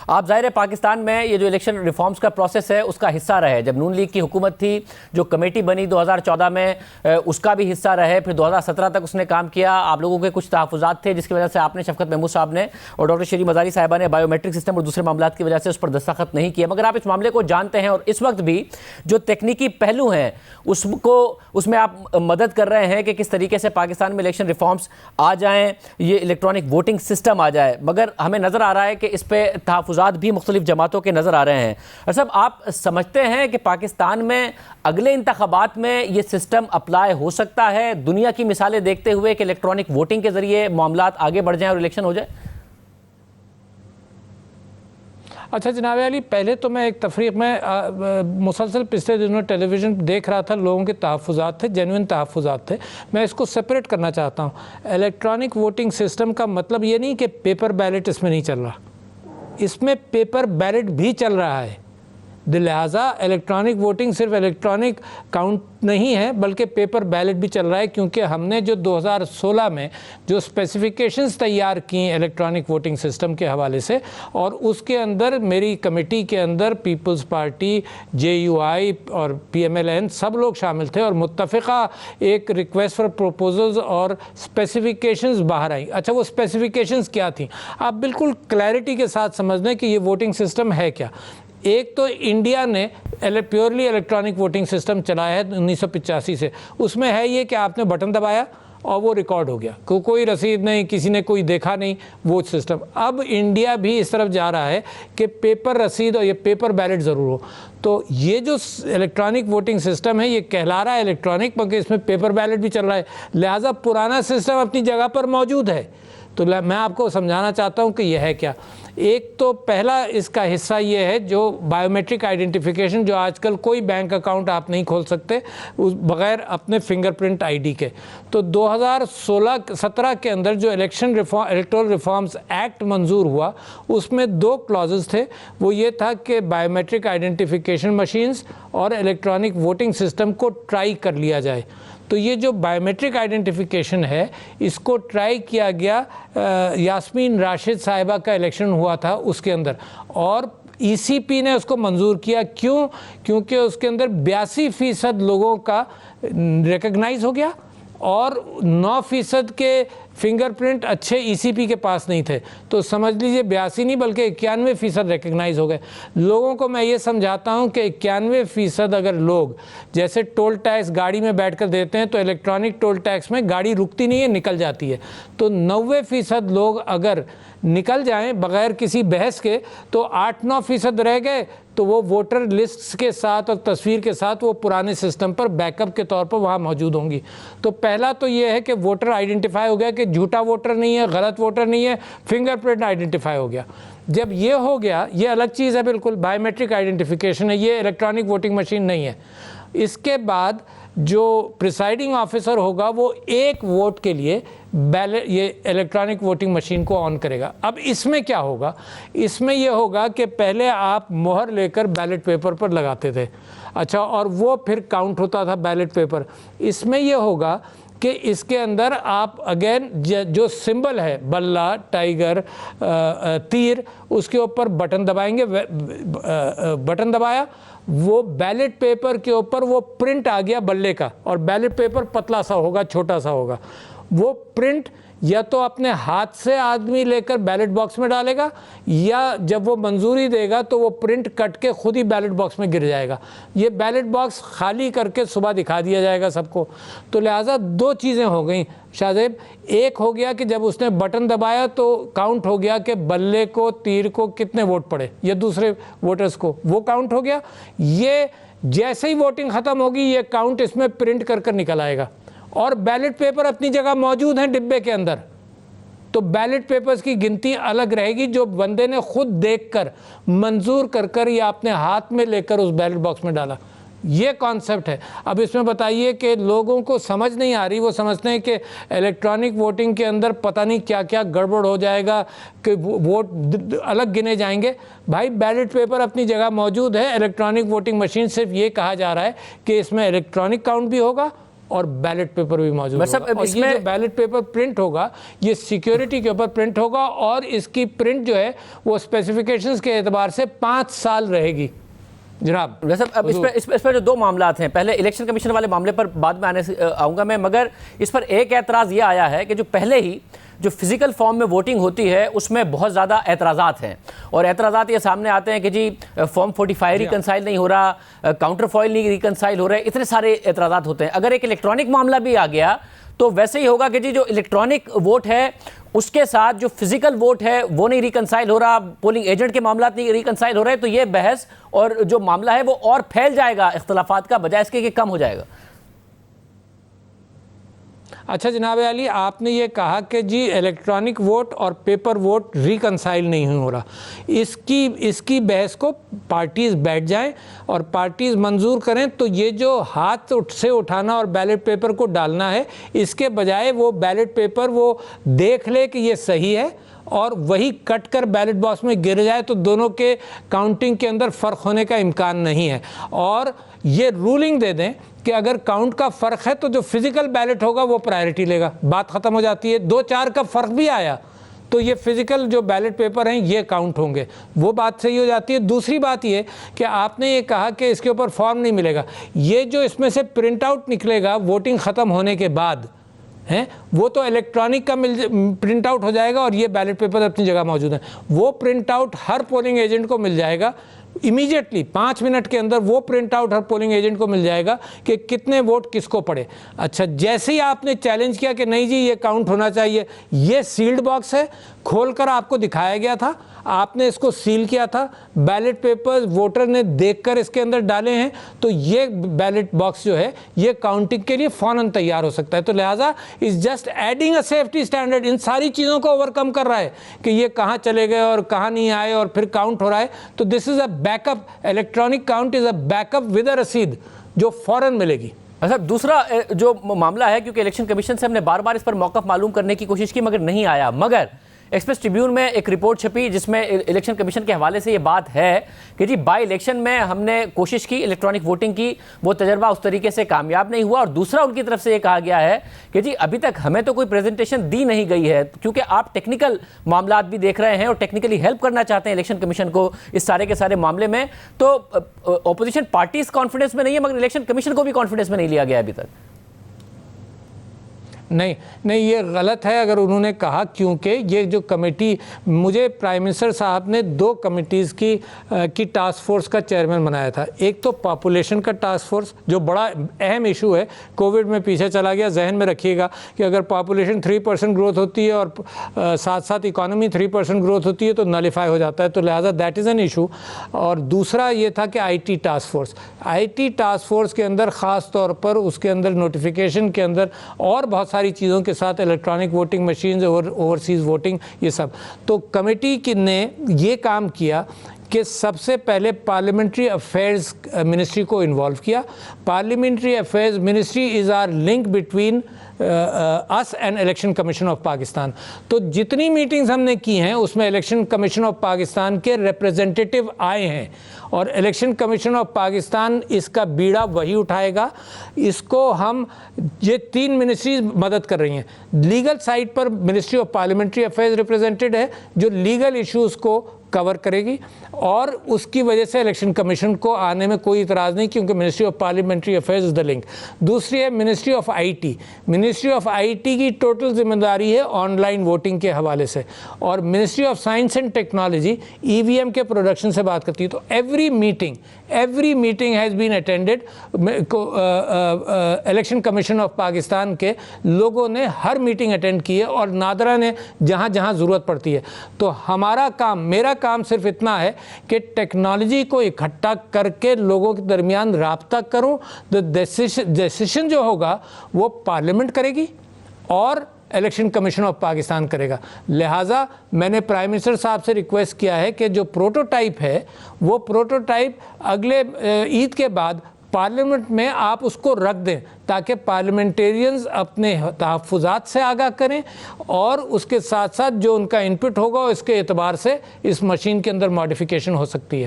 आप ज़ाहिर है पाकिस्तान में ये जो इलेक्शन रिफॉर्म्स का प्रोसेस है उसका हिस्सा रहे। जब नून लीग की हुकूमत थी, जो कमेटी बनी 2014 में, उसका भी हिस्सा रहे। फिर 2017 तक उसने काम किया। आप लोगों के कुछ तहफ़्फ़ुज़ात थे जिसकी वजह से आपने, शफकत महमूद साहब ने और डॉक्टर शरी मज़ारी साहिबा ने बायोमेट्रिक सिस्टम और दूसरे मामलों की वजह से उस पर दस्तखत नहीं किया। मगर आप इस मामले को जानते हैं और इस वक्त भी जो तकनीकी पहलू हैं उसमें आप मदद कर रहे हैं कि किस तरीके से पाकिस्तान में इलेक्शन रिफॉर्म्स आ जाएं, ये इलेक्ट्रॉनिक वोटिंग सिस्टम आ जाए। मगर हमें नज़र आ रहा है कि इस पर तहफ़्फ़ुज़ात भी मुख्तलिफ जमातों के नज़र आ रहे हैं। और सब आप समझते हैं कि पाकिस्तान में अगले इंतखाबात में ये सिस्टम अप्लाई हो सकता है, दुनिया की मिसालें देखते हुए, कि इलेक्ट्रॉनिक वोटिंग के ज़रिए मामलात आगे बढ़ जाएं और इलेक्शन हो जाए? अच्छा जनाब अली, पहले तो मैं एक तफरीक में मुसलसल पिछले दिनों टेलीविज़न देख रहा था, लोगों के तहफ़्फ़ुज़ात थे, जेन्युइन तहफ़्फ़ुज़ात थे। मैं इसको सेपरेट करना चाहता हूँ। इलेक्ट्रॉनिक वोटिंग सिस्टम का मतलब ये नहीं कि पेपर बैलेट इसमें नहीं चल रहा, इसमें पेपर बैलेट भी चल रहा है। लिहाजा इलेक्ट्रॉनिक वोटिंग सिर्फ इलेक्ट्रॉनिक काउंट नहीं है बल्कि पेपर बैलेट भी चल रहा है, क्योंकि हमने जो 2016 में जो स्पेसिफिकेशंस तैयार की इलेक्ट्रॉनिक वोटिंग सिस्टम के हवाले से, और उसके अंदर मेरी कमेटी के अंदर पीपल्स पार्टी, JUI और PMLN सब लोग शामिल थे और मुत्तफ़िक़ा एक रिक्वेस्ट फॉर प्रपोजल्स और स्पेसिफिकेशंस बाहर आई। अच्छा, वो स्पेसिफिकेशंस क्या थी? आप बिल्कुल क्लैरिटी के साथ समझ लें कि ये वोटिंग सिस्टम है क्या। एक तो इंडिया ने प्योरली इलेक्ट्रॉनिक वोटिंग सिस्टम चलाया है 1985 से। उसमें है ये कि आपने बटन दबाया और वो रिकॉर्ड हो गया, कोई रसीद नहीं, किसी ने कोई देखा नहीं, वो सिस्टम। अब इंडिया भी इस तरफ जा रहा है कि पेपर रसीद और ये पेपर बैलेट ज़रूर हो। तो ये जो इलेक्ट्रॉनिक वोटिंग सिस्टम है ये कहला रहा है इलेक्ट्रॉनिक, मगर इसमें पेपर बैलेट भी चल रहा है। लिहाजा पुराना सिस्टम अपनी जगह पर मौजूद है। तो मैं आपको समझाना चाहता हूँ कि यह है क्या। एक तो पहला इसका हिस्सा ये है जो बायोमेट्रिक आइडेंटिफिकेशन, जो आजकल कोई बैंक अकाउंट आप नहीं खोल सकते उस बग़ैर अपने फिंगरप्रिंट ID के। तो 2016-17 के अंदर जो इलेक्टोरल रिफॉर्म्स एक्ट मंजूर हुआ, उसमें 2 क्लॉजेस थे। वो ये था कि बायोमेट्रिक आइडेंटिफिकेशन मशीन्स और इलेक्ट्रॉनिक वोटिंग सिस्टम को ट्राई कर लिया जाए। तो ये जो बायोमेट्रिक आइडेंटिफिकेशन है इसको ट्राई किया गया, यास्मीन राशिद साहिबा का इलेक्शन हुआ था उसके अंदर, और ECP ने उसको मंजूर किया। क्यों? क्योंकि उसके अंदर 82% लोगों का रिकग्नाइज हो गया और 9% के फिंगरप्रिंट अच्छे ECP के पास नहीं थे। तो समझ लीजिए 82 नहीं बल्कि 91% रिकग्नाइज हो गए। लोगों को मैं ये समझाता हूँ कि 91% अगर लोग, जैसे टोल टैक्स गाड़ी में बैठकर देते हैं, तो इलेक्ट्रॉनिक टोल टैक्स में गाड़ी रुकती नहीं है, निकल जाती है। तो 90% लोग अगर निकल जाएं बग़ैर किसी बहस के, तो 8-9% रह गए, तो वो वोटर लिस्ट के साथ और तस्वीर के साथ वो पुराने सिस्टम पर बैकअप के तौर पर वहाँ मौजूद होंगी। तो पहला तो ये है कि वोटर आइडेंटिफाई हो गया कि झूठा वोटर नहीं है, गलत वोटर नहीं है, फिंगरप्रिंट आइडेंटिफाई हो गया। जब ये हो गया, ये अलग चीज़ है, बिल्कुल बायोमेट्रिक आइडेंटिफिकेशन है, ये इलेक्ट्रॉनिक वोटिंग मशीन नहीं है। इसके बाद जो प्रिसाइडिंग ऑफिसर होगा वो एक वोट के लिए बैलेट, ये इलेक्ट्रॉनिक वोटिंग मशीन को ऑन करेगा। अब इसमें क्या होगा? इसमें यह होगा कि पहले आप मोहर लेकर बैलेट पेपर पर लगाते थे, अच्छा, और वो फिर काउंट होता था बैलेट पेपर। इसमें यह होगा कि इसके अंदर आप अगेन जो सिंबल है, बल्ला, टाइगर, तीर, उसके ऊपर बटन दबाएंगे। बटन दबाया, वो बैलेट पेपर के ऊपर वो प्रिंट आ गया बल्ले का, और बैलेट पेपर पतला सा होगा, छोटा सा होगा। वो प्रिंट या तो अपने हाथ से आदमी लेकर बैलेट बॉक्स में डालेगा, या जब वो मंजूरी देगा तो वो प्रिंट कट के खुद ही बैलेट बॉक्स में गिर जाएगा। ये बैलेट बॉक्स खाली करके सुबह दिखा दिया जाएगा सबको। तो लिहाजा 2 चीज़ें हो गई शाहजेब। एक हो गया कि जब उसने बटन दबाया तो काउंट हो गया कि बल्ले को, तीर को कितने वोट पड़े, या दूसरे वोटर्स को, वो काउंट हो गया। ये जैसे ही वोटिंग ख़त्म होगी ये काउंट इसमें प्रिंट कर निकल आएगा, और बैलेट पेपर अपनी जगह मौजूद हैं डिब्बे के अंदर। तो बैलेट पेपर्स की गिनती अलग रहेगी, जो बंदे ने खुद देखकर, मंजूर कर या अपने हाथ में लेकर उस बैलेट बॉक्स में डाला। ये कॉन्सेप्ट है। अब इसमें बताइए कि लोगों को समझ नहीं आ रही, वो समझते हैं कि इलेक्ट्रॉनिक वोटिंग के अंदर पता नहीं क्या क्या गड़बड़ हो जाएगा, कि वोट अलग गिने जाएंगे। भाई बैलेट पेपर अपनी जगह मौजूद है, इलेक्ट्रॉनिक वोटिंग मशीन सिर्फ ये कहा जा रहा है कि इसमें इलेक्ट्रॉनिक काउंट भी होगा और बैलेट पेपर भी मौजूद मतलब होगा। और ये जो बैलेट पेपर प्रिंट होगा ये सिक्योरिटी के ऊपर प्रिंट होगा और इसकी प्रिंट जो है वो स्पेसिफिकेशंस के एतबार से 5 साल रहेगी जनाब। वैसे अब इस पर जो दो मामलात हैं, पहले इलेक्शन कमीशन वाले मामले पर बाद में आऊँगा मैं, मगर इस पर एक एतराज़ ये आया है कि जो पहले ही जो फिजिकल फॉर्म में वोटिंग होती है उसमें बहुत ज़्यादा एतराज़ात हैं और एतराज़ात ये सामने आते हैं कि जी फॉर्म 45 रिकनसाइल नहीं हो रहा, काउंटर फॉइल नहीं रिकनसाइल हो रहा है, इतने सारे एतराज़ात होते हैं। अगर एक इलेक्ट्रॉनिक मामला भी आ गया तो वैसे ही होगा कि जी जो इलेक्ट्रॉनिक वोट है उसके साथ जो फिजिकल वोट है वो नहीं रिकनसाइल हो रहा, पोलिंग एजेंट के मामला नहीं रिकनसाइल हो रहे, तो ये बहस और जो मामला है वो और फैल जाएगा इख्तलाफात का, बजाय इसके कि कम हो जाएगा। अच्छा जनाब अली, आपने ये कहा कि जी इलेक्ट्रॉनिक वोट और पेपर वोट रिकनसाइल नहीं हो रहा, इसकी बहस को पार्टीज़ बैठ जाएं और पार्टीज़ मंजूर करें तो ये जो हाथ से उठाना और बैलेट पेपर को डालना है, इसके बजाय वो बैलेट पेपर वो देख ले कि ये सही है और वही कट कर बैलेट बॉक्स में गिर जाए तो दोनों के काउंटिंग के अंदर फ़र्क होने का इम्कान नहीं है। और ये रूलिंग दे दें कि अगर काउंट का फ़र्क है तो जो फिज़िकल बैलेट होगा वो प्रायोरिटी लेगा, बात ख़त्म हो जाती है। 2-4 का फ़र्क भी आया तो ये फिज़िकल जो बैलेट पेपर हैं ये काउंट होंगे, वो बात सही हो जाती है। दूसरी बात ये कि आपने ये कहा कि इसके ऊपर फॉर्म नहीं मिलेगा, ये जो इसमें से प्रिंट आउट निकलेगा वोटिंग ख़त्म होने के बाद हैं वो तो इलेक्ट्रॉनिक का प्रिंट आउट हो जाएगा और ये बैलेट पेपर अपनी जगह मौजूद है। वो प्रिंट आउट हर पोलिंग एजेंट को मिल जाएगा इमीडिएटली, 5 मिनट के अंदर वो प्रिंट आउट हर पोलिंग एजेंट को मिल जाएगा कि कितने वोट किसको पड़े। अच्छा, जैसे ही आपने चैलेंज किया कि नहीं जी ये काउंट होना चाहिए, ये सील्ड बॉक्स है, खोलकर आपको दिखाया गया था, आपने इसको सील किया था, बैलेट पेपर्स वोटर ने देखकर इसके अंदर डाले हैं, तो ये बैलेट बॉक्स जो है ये काउंटिंग के लिए फ़ौरन तैयार हो सकता है। तो लिहाजा is just adding a safety standard, इन सारी चीज़ों को ओवरकम कर रहा है कि ये कहाँ चले गए और कहाँ नहीं आए और फिर काउंट हो रहा है। तो this is a backup, electronic count is a backup with a रसीद जो फ़ौरन मिलेगी। अच्छा, दूसरा जो मामला है, क्योंकि इलेक्शन कमीशन से हमने बार बार इस पर मौक़िफ़ मालूम करने की कोशिश की मगर नहीं आया, मगर एक्सप्रेस ट्रिब्यून में एक रिपोर्ट छपी जिसमें इलेक्शन कमीशन के हवाले से ये बात है कि जी बाई इलेक्शन में हमने कोशिश की इलेक्ट्रॉनिक वोटिंग की, वो तजर्बा उस तरीके से कामयाब नहीं हुआ। और दूसरा उनकी तरफ से ये कहा गया है कि जी अभी तक हमें तो कोई प्रेजेंटेशन दी नहीं गई है, क्योंकि आप टेक्निकल मामलात भी देख रहे हैं और टेक्निकली हेल्प करना चाहते हैं इलेक्शन कमीशन को इस सारे के सारे मामले में, तो ऑपोजिशन पार्टीज कॉन्फिडेंस में नहीं है मगर इलेक्शन कमीशन को भी कॉन्फिडेंस में नहीं लिया गया अभी तक। नहीं, ये गलत है अगर उन्होंने कहा, क्योंकि ये जो कमेटी, मुझे प्राइम मिनिस्टर साहब ने 2 कमेटीज़ की टास्क फोर्स का चेयरमैन बनाया था। एक तो पॉपुलेशन का टास्क फोर्स जो बड़ा अहम इशू है, कोविड में पीछे चला गया, जहन में रखिएगा कि अगर पॉपुलेशन 3% ग्रोथ होती है और साथ साथ इकॉनमी 3% ग्रोथ होती है तो नलिफाई हो जाता है, तो लिहाजा दैट इज़ एन इशू। और दूसरा ये था कि IT task force, IT task force के अंदर ख़ास तौर पर उसके अंदर नोटिफिकेशन के अंदर और बहुत सारी चीज़ों के साथ इलेक्ट्रॉनिक वोटिंग मशीन्स और ओवरसीज़ वोटिंग, ये सब। तो कमेटी ने ये काम किया कि सबसे पहले पार्लियामेंट्री अफेयर्स मिनिस्ट्री को इन्वॉल्व किया। Parliamentary affairs ministry is our link between us and election commission of Pakistan. तो जितनी मीटिंग्स हमने की हैं उसमें इलेक्शन कमीशन ऑफ पाकिस्तान के रिप्रेजेंटेटिव आए हैं और इलेक्शन कमीशन ऑफ पाकिस्तान इसका बीड़ा वही उठाएगा। इसको हम, ये 3 मिनिस्ट्रीज मदद कर रही हैं। लीगल साइड पर ministry of parliamentary affairs represented है जो लीगल इश्यूज़ को कवर करेगी और उसकी वजह से इलेक्शन कमीशन को आने में कोई इतराज़ नहीं, क्योंकि ministry of parliamentary affairs is the link. दूसरी है ministry of IT। Ministry of IT की टोटल जिम्मेदारी है ऑनलाइन वोटिंग के हवाले से, और ministry of science and technology EVM के प्रोडक्शन से बात करती है। तो every meeting has been attended. Election commission of Pakistan के लोगों ने हर मीटिंग अटेंड की है और नादरा ने जहाँ जहाँ ज़रूरत पड़ती है। तो हमारा काम, मेरा काम सिर्फ इतना है कि टेक्नोलॉजी को इकट्ठा करके लोगों के दरमियान राब्ता करूं। द डिसीजन जो होगा वो पार्लियामेंट करेगी और इलेक्शन कमीशन ऑफ पाकिस्तान करेगा। लिहाजा मैंने प्राइम मिनिस्टर साहब से रिक्वेस्ट किया है कि जो प्रोटोटाइप है वो प्रोटोटाइप अगले ईद के बाद पार्लियामेंट में आप उसको रख दें ताकि पार्लियामेंटेरियंस अपने तहफ़्फ़ुज़ात से आगाह करें और उसके साथ साथ जो उनका इनपुट होगा उसके एतबार से इस मशीन के अंदर मॉडिफिकेशन हो सकती है।